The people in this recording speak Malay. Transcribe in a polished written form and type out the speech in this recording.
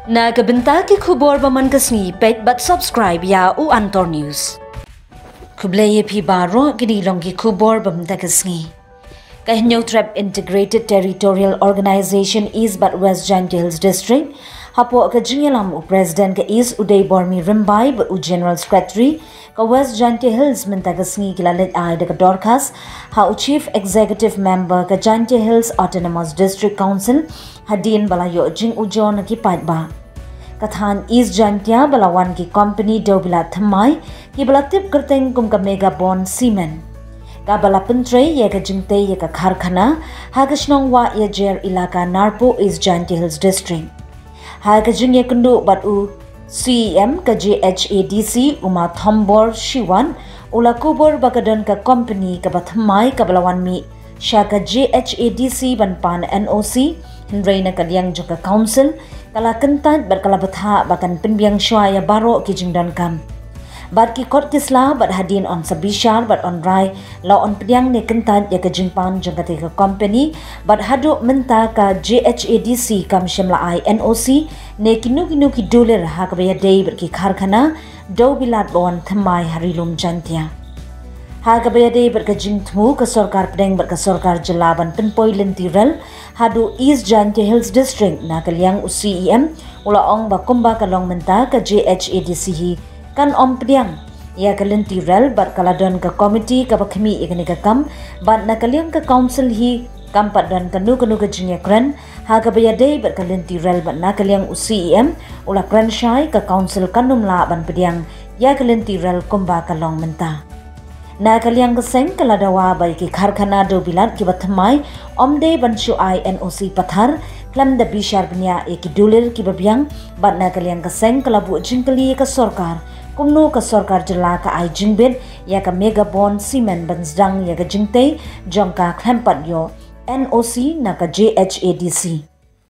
Na kabenta ki khubor baman kasni pet but subscribe ya u antor news. Kubleye pi baro gidi longi khubor bamta kasni. Kahnyo Trap Integrated Territorial Organization East but West Giant Hills District hapo ka jingelam u President ka East Uday Bormi Rimbai but u General Secretary ka West Giant Hills minta kasni kila Leit da ka dorkhas ha u Chief Executive Member ka Giant Hills Autonomous District Council hadin balayo jingujor na kipat ba. Kathan East Jantia balawan ki company dewbilat thymmai ki balatip kerteng kum ka mega bond cement. Ka bala pentre ye ka jingte ye ka kharkhana ha ka shnong wa ye jer ilaka narpo East Giant Hills District. Ha ka jing ye kundu bat u CEM ka GHADC uma thombor shiwan ula kubor bakadon ka company ka thymmai ka balawan mi sha ka GHADC banpan NOC Hendraina kaliang juga council kala kentat berkala betha bakan penbiang syaya baro ki jingdon kam bat ki kot kisla bat hadin on sabishar bat on rai la on pediang ne kentat ya ka jingpan jangka ka company bat hadu menta ka GHADC kam shimla I NOC ne kinu ki dolar ha ka baya dei bat ki kharkhana dewbilat bon thymmai harilum jantia ha ka baya dei bat ka jingthmu ka sarkar pedeng bat ka sarkar jelaban penpoi lentiral hadu East Giant Hills District na kaliang CEM ula ong bakumba kalong menta ka GHADC hi kan om pediang ya kalenti rel bat kaladon ka committee ka bakhmi ikani ka kam bat na kaliang ka council hi kampat dan kanu ka jingya kran ha ka bayadei bat kalenti rel bat na kaliang CEM ula kran shai ka council kanum la ban pediang ya kalenti rel kumba kalong menta na kaliang ka seng kaladawa bai ki kharkhana dewbilat ki thymmai omde banshu I NOC pathar klam da bishar bnya e ki dulir ki babyang bat na kaliang ka seng kalabu jingkali ka sarkar kumno ka sarkar jela ka ai jingbet ya ka mega bond cement bansdang ya ka jingte jongka khampat yo NOC na ka GHADC